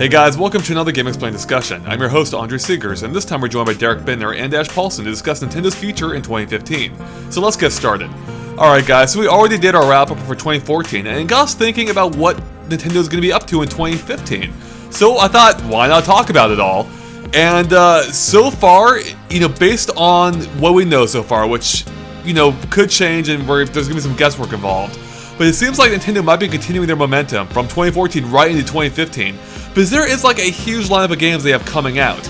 Hey guys, welcome to another GameXplain discussion. I'm your host, Andre Seegers, and this time we're joined by Derek Bittner and Ash Paulson to discuss Nintendo's future in 2015. So let's get started. Alright guys, so we already did our wrap-up for 2014, and got us thinking about what Nintendo's going to be up to in 2015. So I thought, why not talk about it all? And so far, based on what we know so far, which, could change and there's going to be some guesswork involved, but it seems like Nintendo might be continuing their momentum from 2014 right into 2015, because there is like a huge lineup of games they have coming out.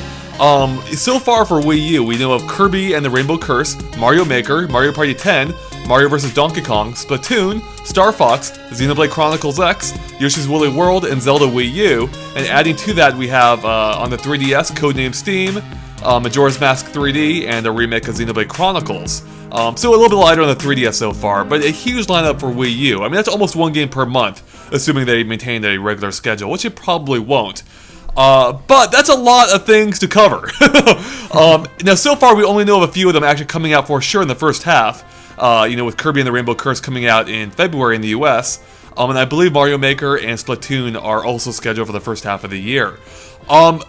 So far for Wii U, we know of Kirby and the Rainbow Curse, Mario Maker, Mario Party 10, Mario vs. Donkey Kong, Splatoon, Star Fox, Xenoblade Chronicles X, Yoshi's Woolly World, and Zelda Wii U. And adding to that, we have on the 3DS, codenamed Steam, Majora's Mask 3D, and a remake of Xenoblade Chronicles. So a little bit lighter on the 3DS so far, but a huge lineup for Wii U. I mean, that's almost one game per month, assuming they maintain a regular schedule, which it probably won't. But that's a lot of things to cover. Now, so far, we only know of a few of them actually coming out for sure in the first half. With Kirby and the Rainbow Curse coming out in February in the US. And I believe Mario Maker and Splatoon are also scheduled for the first half of the year.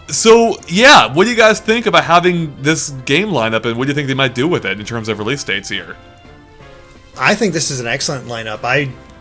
So, yeah, what do you guys think about having this game lineup, and what do you think they might do with it in terms of release dates here? I think this is an excellent lineup.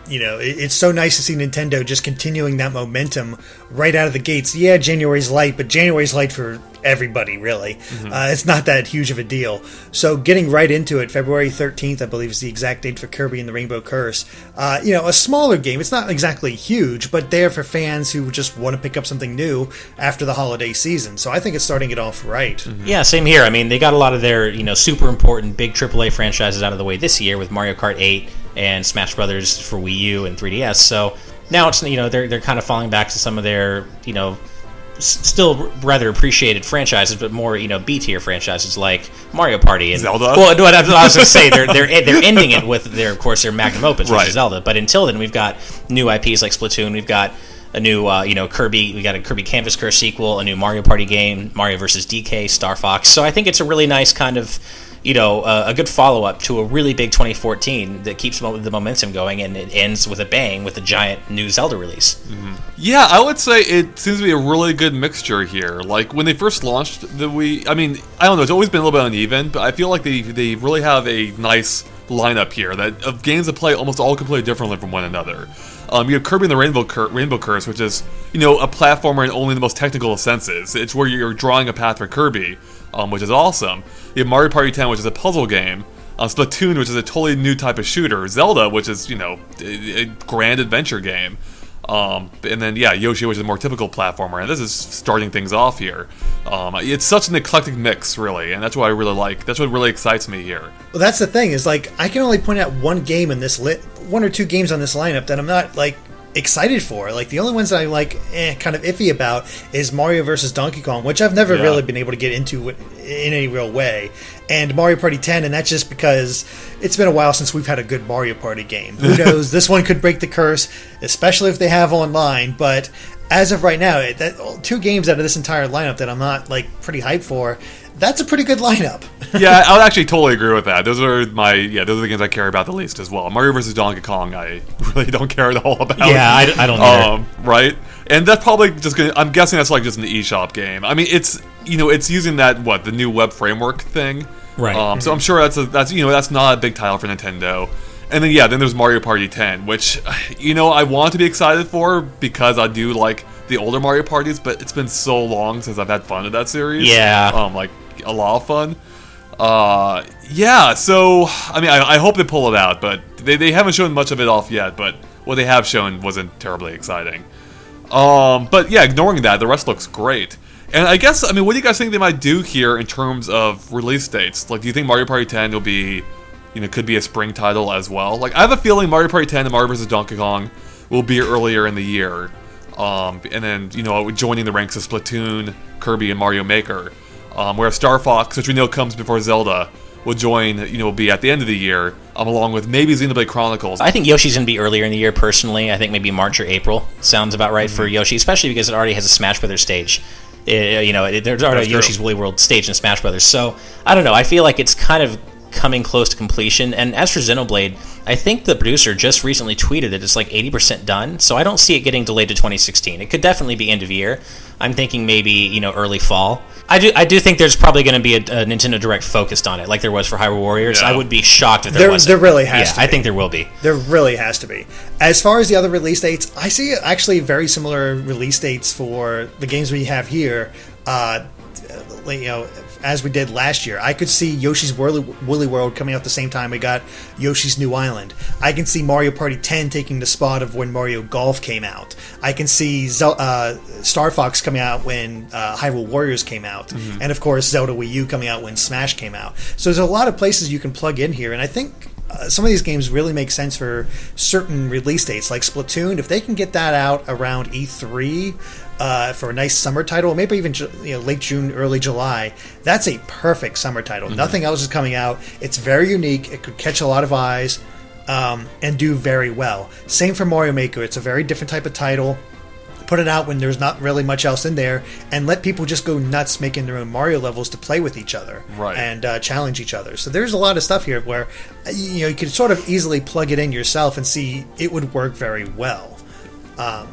It's so nice to see Nintendo just continuing that momentum right out of the gates. Yeah, January's light, but January's light for everybody, really. Mm-hmm. It's not that huge of a deal. So getting right into it, February 13th, I believe, is the exact date for Kirby and the Rainbow Curse. A smaller game. It's not exactly huge, but there for fans who just want to pick up something new after the holiday season. So I think it's starting it off right. Mm-hmm. Yeah, same here. I mean, they got a lot of their, super important big AAA franchises out of the way this year with Mario Kart 8 and Smash Brothers for Wii U and 3DS. So now it's, they're kind of falling back to some of their, still rather appreciated franchises, but more B-tier franchises like Mario Party and Zelda. Well, what I was going to say, they're ending it with their magnum opus, which is Zelda. But until then, we've got new IPs like Splatoon. We've got a new Kirby. We got a Kirby Canvas Curse sequel, a new Mario Party game, Mario vs. DK, Star Fox. So I think it's a really nice kind of a good follow-up to a really big 2014 that keeps the momentum going, and it ends with a bang with a giant new Zelda release. Mm-hmm. Yeah, I would say it seems to be a really good mixture here. Like, when they first launched the Wii, I mean, I don't know, it's always been a little bit uneven, but I feel like they really have a nice lineup here of games that play almost all completely differently from one another. You have Kirby and the Rainbow Curse, which is, a platformer in only the most technical of senses. It's where you're drawing a path for Kirby, which is awesome. You have Mario Party 10, which is a puzzle game. Splatoon, which is a totally new type of shooter. Zelda, which is, a grand adventure game. And then, Yoshi, which is a more typical platformer. And this is starting things off here. It's such an eclectic mix, really, and that's what I really like. That's what really excites me here. Well, that's the thing, is, I can only point out one game in this one or two games on this lineup that I'm not, excited for. The only ones that I'm kind of iffy about is Mario vs. Donkey Kong, which I've never really been able to get into in any real way, and Mario Party 10, and that's just because it's been a while since we've had a good Mario Party game. Who knows? This one could break the curse, especially if they have online, but as of right now, two games out of this entire lineup that I'm not pretty hyped for, that's a pretty good lineup. Yeah, I would actually totally agree with that. Those are the games I care about the least as well. Mario vs. Donkey Kong, I really don't care at all about. Yeah, I don't either. Right? And that's probably just I'm guessing that's just an eShop game. I mean, it's it's using the new web framework thing. Right. So I'm sure that's not a big title for Nintendo. And then there's Mario Party 10, which I want to be excited for because I do like the older Mario Parties, but it's been so long since I've had fun with that series. Yeah. A lot of fun. So I mean, I hope they pull it out, but they haven't shown much of it off yet. But what they have shown wasn't terribly exciting. But yeah, ignoring that, the rest looks great. And I guess, what do you guys think they might do here in terms of release dates? Do you think Mario Party 10 will be, could be a spring title as well? I have a feeling Mario Party 10 and Mario vs. Donkey Kong will be earlier in the year. And then, joining the ranks of Splatoon, Kirby, and Mario Maker. Whereas Star Fox, which we know comes before Zelda, will join, will be at the end of the year, along with maybe Xenoblade Chronicles. I think Yoshi's going to be earlier in the year, personally. I think maybe March or April sounds about right for Yoshi, especially because it already has a Smash Brothers stage. There's already a Yoshi's Woolly World stage in Smash Brothers. So, I don't know. I feel like it's kind of coming close to completion. And as for Xenoblade, I think the producer just recently tweeted that it's like 80% done, so I don't see it getting delayed to 2016. It could definitely be end of year. I'm thinking maybe, early fall. I do think there's probably going to be a Nintendo Direct focused on it, like there was for Hyrule Warriors. Yeah. I would be shocked if there wasn't. There really has to be. I think there will be. There really has to be. As far as the other release dates, I see actually very similar release dates for the games we have here. As we did last year, I could see Yoshi's Woolly World coming out the same time we got Yoshi's New Island. I can see Mario Party 10 taking the spot of when Mario Golf came out. I can see Star Fox coming out when Hyrule Warriors came out. Mm-hmm. And of course Zelda Wii U coming out when Smash came out. So there's a lot of places you can plug in here, and I think some of these games really make sense for certain release dates, like Splatoon. If they can get that out around E3 for a nice summer title, maybe even late June, early July, that's a perfect summer title. Mm-hmm. Nothing else is coming out. It's very unique. It could catch a lot of eyes and do very well. Same for Mario Maker. It's a very different type of title. Put it out when there's not really much else in there, and let people just go nuts making their own Mario levels to play with each other and challenge each other. So there's a lot of stuff here where you could sort of easily plug it in yourself and see it would work very well.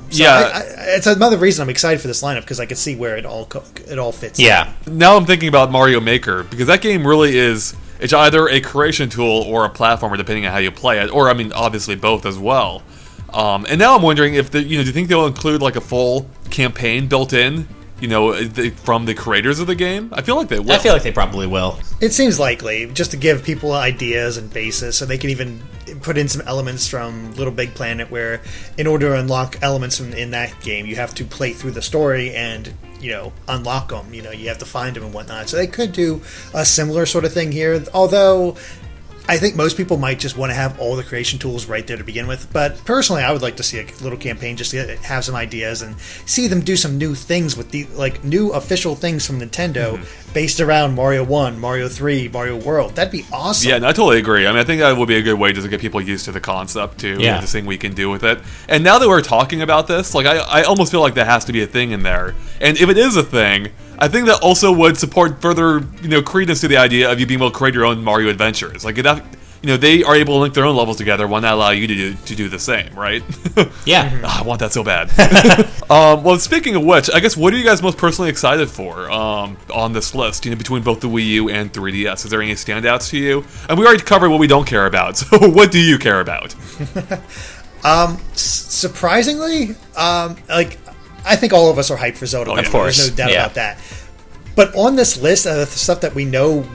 It's another reason I'm excited for this lineup, because I could see where it all fits. Yeah. Now I'm thinking about Mario Maker, because that game really is. It's either a creation tool or a platformer, depending on how you play it, or obviously both as well. And now I'm wondering if do you think they'll include like a full campaign built in, from the creators of the game? I feel like they will. I feel like they probably will. It seems likely, just to give people ideas and basis, so they can even put in some elements from Little Big Planet, where in order to unlock elements in that game, you have to play through the story and unlock them. You have to find them and whatnot. So they could do a similar sort of thing here, although I think most people might just want to have all the creation tools right there to begin with. But personally, I would like to see a little campaign just to have some ideas and see them do some new things with new official things from Nintendo based around Mario 1, Mario 3, Mario World. That'd be awesome. Yeah, no, I totally agree. I think that would be a good way just to get people used to the concept too. Yeah. The thing we can do with it. And now that we're talking about this, I almost feel like there has to be a thing in there. And if it is a thing, I think that also would support further, credence to the idea of you being able to create your own Mario adventures. They are able to link their own levels together. Why not allow you to do the same, right? Yeah. I want that so bad. Well, speaking of which, I guess what are you guys most personally excited for on this list? Between both the Wii U and 3DS, is there any standouts to you? And we already covered what we don't care about. So what do you care about? Surprisingly, I think all of us are hyped for Zelda. Of course. There's no doubt about that. But on this list of the stuff that we know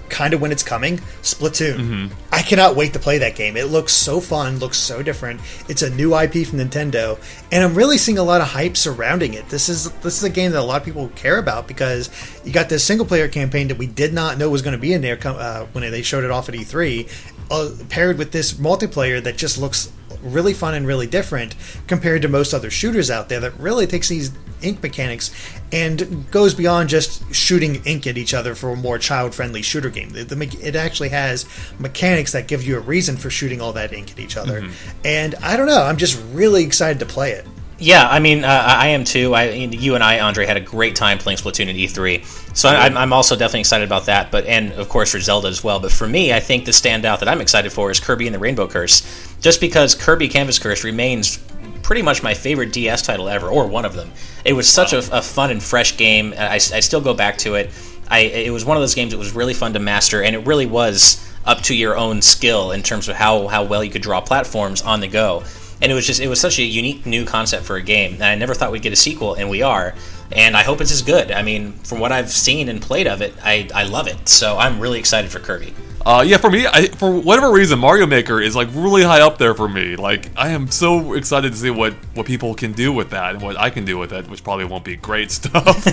kind of when it's coming, Splatoon. Mm-hmm. I cannot wait to play that game. It looks so fun, looks so different. It's a new IP from Nintendo, and I'm really seeing a lot of hype surrounding it. This is a game that a lot of people care about, because you got this single player campaign that we did not know was going to be in there when they showed it off at E3, paired with this multiplayer that just looks really fun and really different compared to most other shooters out there, that really takes these ink mechanics and goes beyond just shooting ink at each other for a more child-friendly shooter game. It actually has mechanics that give you a reason for shooting all that ink at each other. Mm-hmm. And I don't know, I'm just really excited to play it. Yeah, I am too. You and I, Andre, had a great time playing Splatoon at E3, so I'm also definitely excited about that. And of course for Zelda as well. But for me, I think the standout that I'm excited for is Kirby and the Rainbow Curse, just because Kirby Canvas Curse remains pretty much my favorite DS title ever, or one of them. It was such a fun and fresh game. I still go back to it. It was one of those games that was really fun to master, and it really was up to your own skill in terms of how well you could draw platforms on the go. And it was such a unique new concept for a game, and I never thought we'd get a sequel, and we are. And I hope it's as good. From what I've seen and played of it, I love it. So I'm really excited for Kirby. For me, for whatever reason, Mario Maker is really high up there for me. I am so excited to see what people can do with that and what I can do with it, which probably won't be great stuff.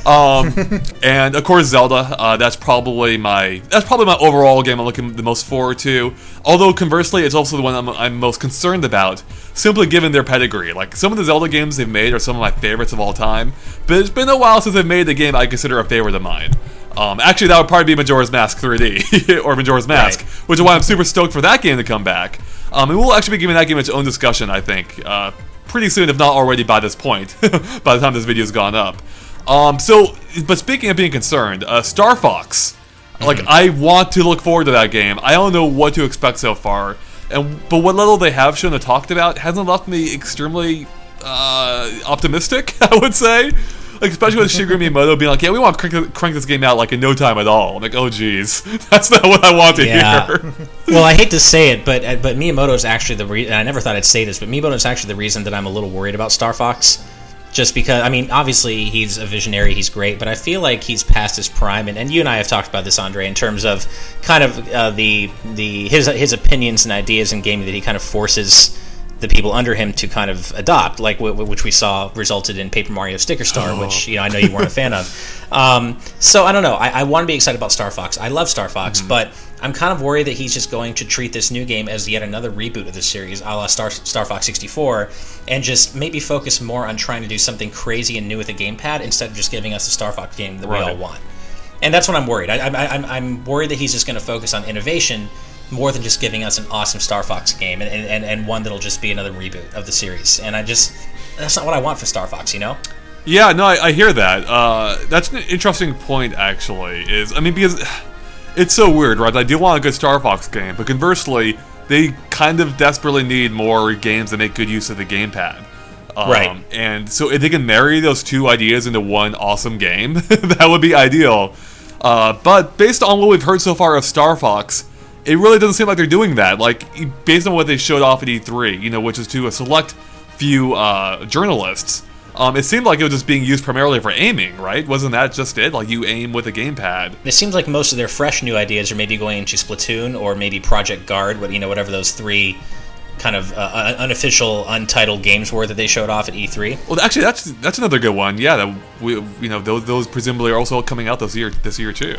And of course Zelda. That's probably my overall game I'm looking the most forward to. Although conversely, it's also the one I'm most concerned about, simply given their pedigree. Some of the Zelda games they've made are some of my favorites of all time, but it's been a while since they've made a game I consider a favorite of mine. Actually, that would probably be Majora's Mask 3D, or Majora's Mask, right, which is why I'm super stoked for that game to come back. And we'll actually be giving that game its own discussion, I think, pretty soon, if not already by this point, by the time this video's gone up. But speaking of being concerned, Star Fox, I want to look forward to that game. I don't know what to expect so far. But what little they have shown and talked about hasn't left me extremely optimistic, I would say. Like, especially with Shigeru Miyamoto being like, yeah, we want to crank this game out like in no time at all. I'm like, oh geez, that's not what I want to hear. Well, I hate to say it, but Miyamoto's actually the reason. I never thought I'd say this, but Miyamoto's actually the reason that I'm a little worried about Star Fox. Just because, I mean, obviously he's a visionary, he's great, but I feel like he's past his prime, and you and I have talked about this, Andre, in terms of kind of his opinions and ideas in gaming that he kind of forces the people under him to kind of adopt, like which we saw resulted in Paper Mario Sticker Star, which I know you weren't a fan of. So I don't know. I want to be excited about Star Fox. I love Star Fox, but I'm kind of worried that he's just going to treat this new game as yet another reboot of the series, a la Star Fox 64, and just maybe focus more on trying to do something crazy and new with a gamepad instead of just giving us a Star Fox game that we all want. And that's what I'm worried. I'm worried that he's just going to focus on innovation more than just giving us an awesome Star Fox game and one that'll just be another reboot of the series. And that's not what I want for Star Fox, you know? Yeah, no, I hear that. That's an interesting point, actually, because it's so weird, right? I do want a good Star Fox game, but conversely, they kind of desperately need more games that make good use of the gamepad. Right. And so if they can marry those two ideas into one awesome game, that would be ideal. But based on what we've heard so far of Star Fox, it really doesn't seem like they're doing that. Like, based on what they showed off at E3, which is to a select few journalists, it seemed like it was just being used primarily for aiming, right? Wasn't that just it? Like, you aim with a gamepad. It seems like most of their fresh new ideas are maybe going into Splatoon or maybe Project Guard, whatever those three kind of unofficial, untitled games were that they showed off at E3. Well, actually, that's another good one. Yeah, those presumably are also coming out this year too.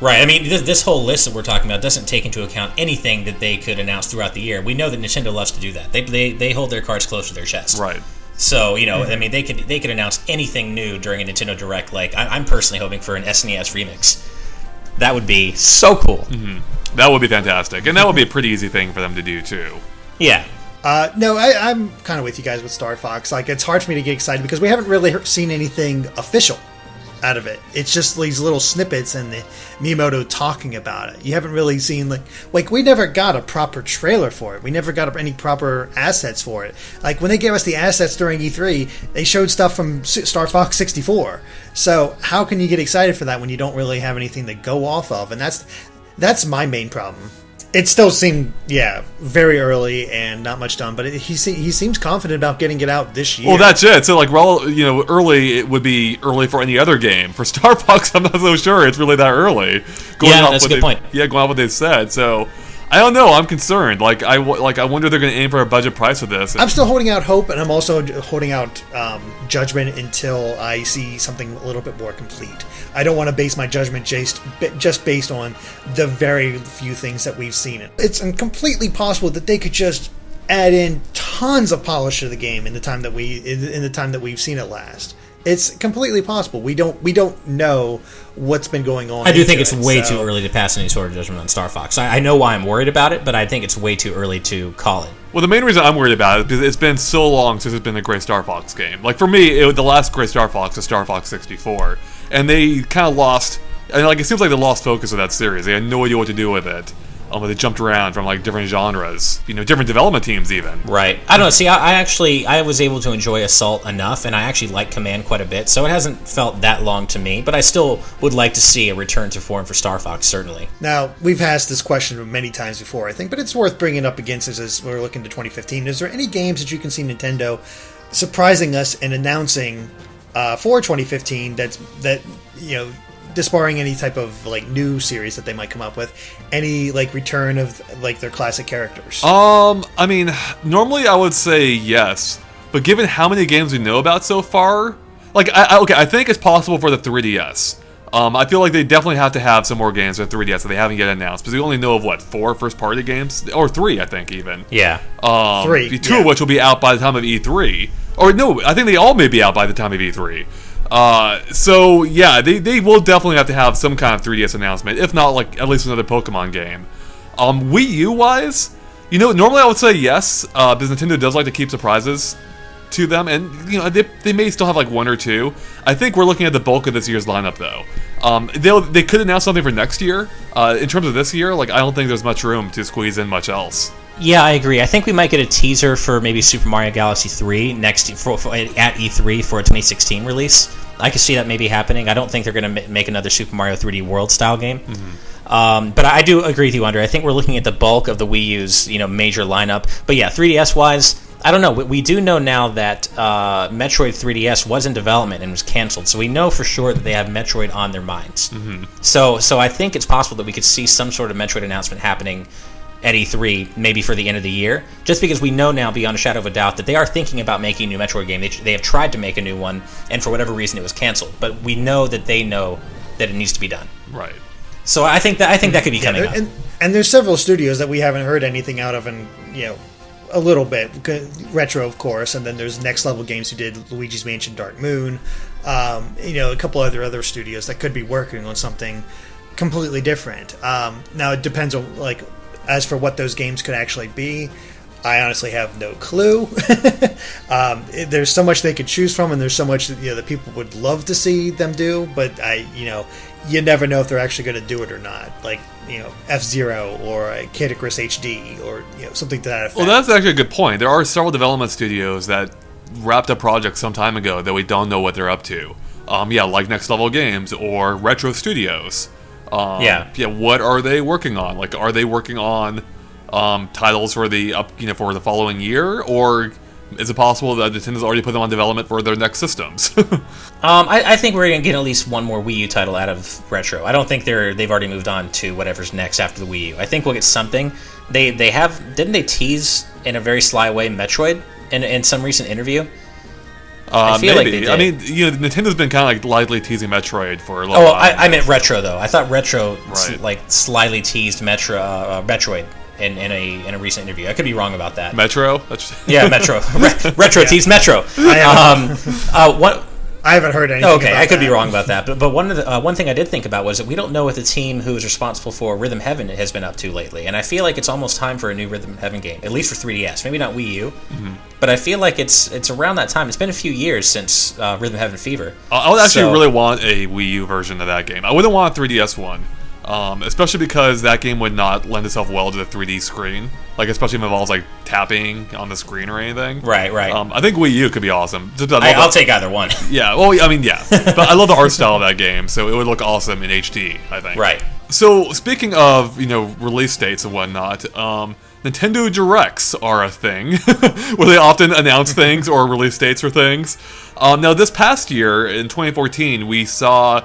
Right. I mean, this whole list that we're talking about doesn't take into account anything that they could announce throughout the year. We know that Nintendo loves to do that. They hold their cards close to their chest. Right. So, I mean, they could announce anything new during a Nintendo Direct. Like, I'm personally hoping for an SNES remix. That would be so cool. Mm-hmm. That would be fantastic. And that would be a pretty easy thing for them to do, too. Yeah. No, I'm kind of with you guys with Star Fox. Like, it's hard for me to get excited because we haven't really seen anything official out of it. It's just these little snippets and the Miyamoto talking about it. You haven't really seen like we never got a proper trailer for it. We never got any proper assets for it. Like when they gave us the assets during E3, they showed stuff from Star Fox 64. So how can you get excited for that when you don't really have anything to go off of? And that's my main problem. It still seemed, very early and not much done, but he seems confident about getting it out this year. Well, that's it. So, early, it would be early for any other game. For Star Fox, I'm not so sure it's really that early. That's a good point. Yeah, going off what they've said. So, I don't know. I'm concerned. I wonder if they're going to aim for a budget price for this. I'm still holding out hope, and I'm also holding out judgment until I see something a little bit more complete. I don't want to base my judgment just based on the very few things that we've seen. It's completely possible that they could just add in tons of polish to the game in the time that we've seen it last. It's completely possible. We don't know what's been going on. I do think it's way too early to pass any sort of judgment on Star Fox. I know why I'm worried about it, but I think it's way too early to call it. Well, the main reason I'm worried about it is because it's been so long since it's been a great Star Fox game. Like, for me, the last great Star Fox is Star Fox 64. And they kind of lost... it seems like they lost focus of that series. They had no idea what to do with it. They jumped around from, different genres. Different development teams, even. Right. I don't know. See, I was able to enjoy Assault enough, and I actually like Command quite a bit, so it hasn't felt that long to me. But I still would like to see a return to form for Star Fox, certainly. Now, we've asked this question many times before, I think, but it's worth bringing up again since as we're looking to 2015. Is there any games that you can see Nintendo surprising us and announcing for 2015 that disbarring any type of new series that they might come up with, any return of their classic characters? I mean, normally I would say yes, but given how many games we know about so far, I think it's possible for the 3DS. I feel like they definitely have to have some more games for 3DS that they haven't yet announced, because we only know of 4 first-party games, or 3, I think even. Yeah. 3. 2 of which will be out by the time of E3, or no, I think they all may be out by the time of E3. So yeah, they will definitely have to have some kind of 3DS announcement, if not at least another Pokemon game. Wii U wise, normally I would say yes, because Nintendo does like to keep surprises to them, and they may still have 1 or 2. I think we're looking at the bulk of this year's lineup though. They could announce something for next year. In terms of this year, like I don't think there's much room to squeeze in much else. Yeah, I agree. I think we might get a teaser for maybe Super Mario Galaxy 3 at E3 for a 2016 release. I could see that maybe happening. I don't think they're going to make another Super Mario 3D World style game. Mm-hmm. But I do agree with you, Andre. I think we're looking at the bulk of the Wii U's major lineup. But yeah, 3DS wise, I don't know. We do know now that Metroid 3DS was in development and was canceled, so we know for sure that they have Metroid on their minds. Mm-hmm. So I think it's possible that we could see some sort of Metroid announcement happening at E3, maybe for the end of the year, just because we know now beyond a shadow of a doubt that they are thinking about making a new Metroid game. They have tried to make a new one, and for whatever reason it was canceled. But we know that they know that it needs to be done. Right. So I think that could be coming up. And there's several studios that we haven't heard anything out of, and a little bit. Retro, of course, and then there's Next Level Games who did Luigi's Mansion Dark Moon. A couple other studios that could be working on something completely different. Now it depends on as for what those games could actually be, I honestly have no clue. There's so much they could choose from, and there's so much that people would love to see them do, but you never know if they're actually going to do it or not. F-Zero or Kid Icarus HD or something to that effect. Well, that's actually a good point. There are several development studios that wrapped up projects some time ago that we don't know what they're up to. Like Next Level Games or Retro Studios. What are they working on? Are they working on titles for the for the following year, or is it possible that Nintendo's already put them on development for their next systems? I think we're gonna get at least one more Wii U title out of Retro. I don't think they've already moved on to whatever's next after the Wii U. I think we'll get something. Didn't they tease in a very sly way Metroid in some recent interview? I feel maybe. Like they did. Nintendo's been kind of lightly teasing Metroid for a long time. I meant Retro though. I thought Retro slyly teased Metroid in a recent interview. I could be wrong about that. Metro? Yeah, Metro. Retro teased Metro. I haven't heard anything. Okay, I could be wrong about that. But one thing I did think about was that we don't know what the team who is responsible for Rhythm Heaven has been up to lately, and I feel like it's almost time for a new Rhythm Heaven game, at least for 3DS. Maybe not Wii U, but I feel like it's around that time. It's been a few years since Rhythm Heaven Fever. I would actually really want a Wii U version of that game. I wouldn't want a 3DS one. Especially because that game would not lend itself well to the 3D screen. Especially if it involves tapping on the screen or anything. Right. I think Wii U could be awesome. I'll take either one. Yeah, but I love the art style of that game, so it would look awesome in HD, I think. Right. So, speaking of, release dates and whatnot, Nintendo Directs are a thing, where they often announce things or release dates for things. Now, this past year, in 2014, we saw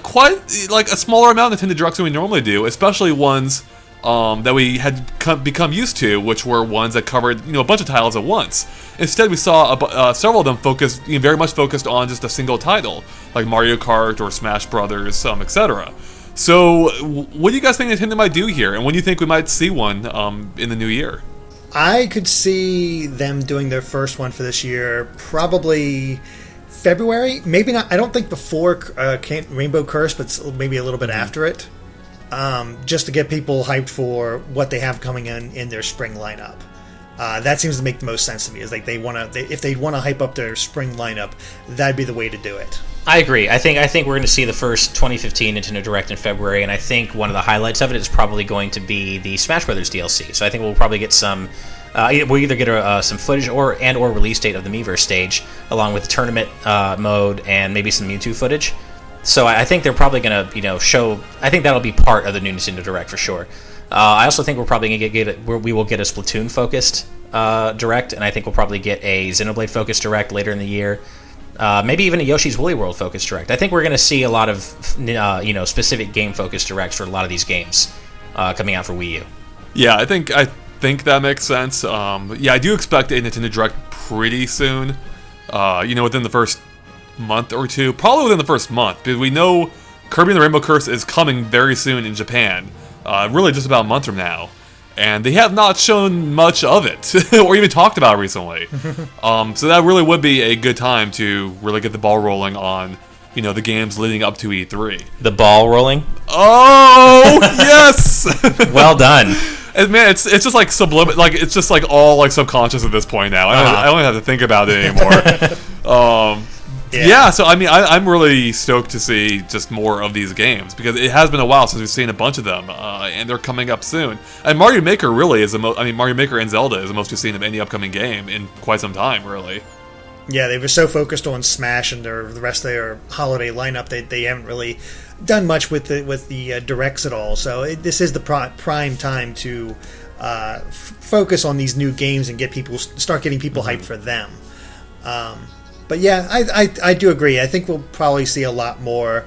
quite a smaller amount of Nintendo Directs than we normally do, especially ones that we had become used to, which were ones that covered a bunch of titles at once. Instead, we saw several of them focused, very much focused on just a single title, like Mario Kart or Smash Brothers, etc. So, what do you guys think Nintendo might do here, and when do you think we might see one in the new year? I could see them doing their first one for this year, probably February, maybe not. I don't think before Rainbow Curse, but maybe a little bit after it, just to get people hyped for what they have coming in their spring lineup. That seems to make the most sense to me. Is if they want to hype up their spring lineup, that'd be the way to do it. I agree. I think we're going to see the first 2015 Nintendo Direct in February, and I think one of the highlights of it is probably going to be the Smash Brothers DLC. So I think we'll probably get some. We'll either get some footage or release date of the Miiverse stage, along with the tournament mode and maybe some Mewtwo footage. So I think they're probably going to show. I think that'll be part of the new Nintendo Direct for sure. I also think we're probably going to we will get a Splatoon focused Direct, and I think we'll probably get a Xenoblade focused Direct later in the year. Maybe even a Yoshi's Woolly World focused Direct. I think we're going to see a lot of specific game focused Directs for a lot of these games coming out for Wii U. Yeah, I think that makes sense. I do expect a Nintendo Direct pretty soon. Within the first month or two, probably within the first month, because we know Kirby The Rainbow Curse is coming very soon in Japan. Really, just about a month from now. And they have not shown much of it, or even talked about it recently. So that really would be a good time to really get the ball rolling on, the games leading up to E3. The ball rolling? Oh, yes! Well done. And man, it's just subliminal, it's just all subconscious at this point now. I don't have to think about it anymore. Yeah, so I mean, I'm really stoked to see just more of these games because it has been a while since we've seen a bunch of them, and they're coming up soon. And Mario Maker really is the most. I mean, Mario Maker and Zelda is the most we've seen of any upcoming game in quite some time, really. Yeah, they were so focused on Smash and the rest of their holiday lineup that they haven't really done much with the directs at all. So this is the prime time to focus on these new games and start getting people hyped for them. But yeah, I do agree. I think we'll probably see a lot more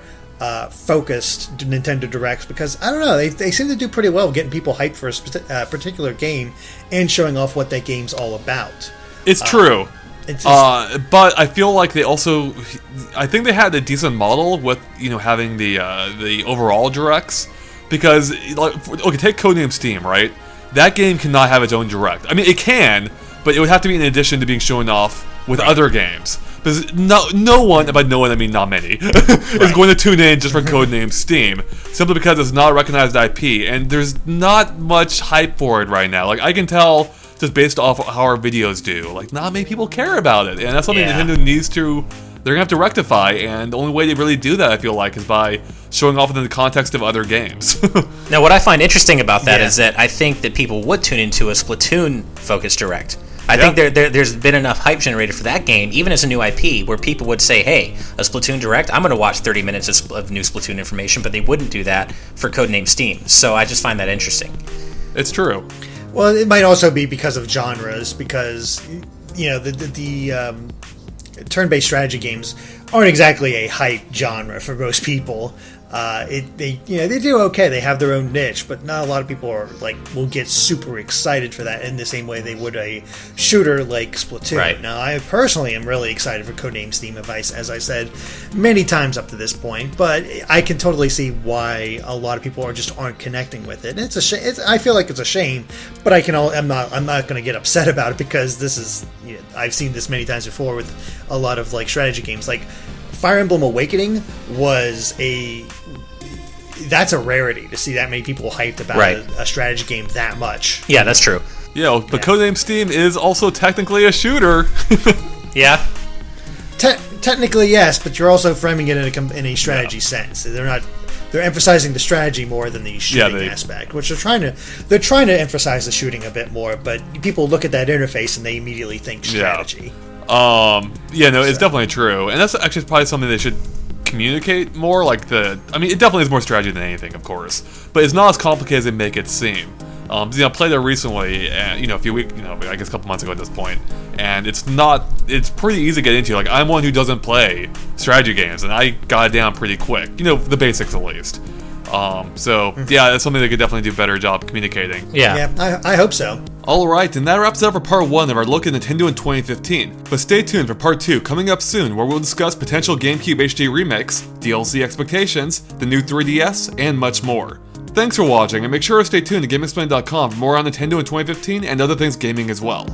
focused Nintendo Directs because, I don't know, they seem to do pretty well getting people hyped for a particular game and showing off what that game's all about. It's true. But I feel like I think they had a decent model with, having the overall Directs because, okay, take Codename Steam, right? That game cannot have its own Direct. I mean, it can, but it would have to be in addition to being shown off with other games. Because no one, by no one I mean not many, is going to tune in just for Codename Steam, simply because it's not a recognized IP, and there's not much hype for it right now. Like, I can tell just based off how our videos do, like, not many people care about it, and that's something Nintendo needs to, they're going to have to rectify, and the only way they really do that, I feel like, is by showing off within the context of other games. Now, what I find interesting about that is that I think that people would tune into a Splatoon-focused Direct. I think there's been enough hype generated for that game, even as a new IP, where people would say, hey, a Splatoon Direct, I'm going to watch 30 minutes of new Splatoon information, but they wouldn't do that for Codename Steam. So I just find that interesting. It's true. Well, it might also be because of genres, because, the turn-based strategy games aren't exactly a hype genre for most people. They do okay. They have their own niche, but not a lot of people will get super excited for that in the same way they would a shooter like Splatoon. Right. Now, I personally am really excited for Codename Steam, as I said many times up to this point, but I can totally see why a lot of people aren't connecting with it. And it's a shame. I feel like it's a shame, but I'm not going to get upset about it because this is I've seen this many times before with a lot of strategy games. Like Fire Emblem Awakening that's a rarity to see that many people hyped about a strategy game that much. Yeah, that's true. Yeah, but Codename Steam is also technically a shooter. Yeah. Technically, yes, but you're also framing it in a strategy sense. They're emphasizing the strategy more than the shooting aspect, which they're trying to emphasize the shooting a bit more. But people look at that interface and they immediately think strategy. It's definitely true, and that's actually probably something they should communicate more. It definitely is more strategy than anything, of course, but it's not as complicated as they make it seem. I played it recently, and a few weeks, I guess a couple months ago at this point, and it's pretty easy to get into. Like, I'm one who doesn't play strategy games, and I got it down pretty quick. The basics at least. That's something they could definitely do a better job communicating. Yeah, I hope so. Alright, and that wraps it up for part 1 of our look at Nintendo in 2015. But stay tuned for part 2 coming up soon, where we'll discuss potential GameCube HD remakes, DLC expectations, the new 3DS, and much more. Thanks for watching, and make sure to stay tuned to GameXplain.com for more on Nintendo in 2015 and other things gaming as well.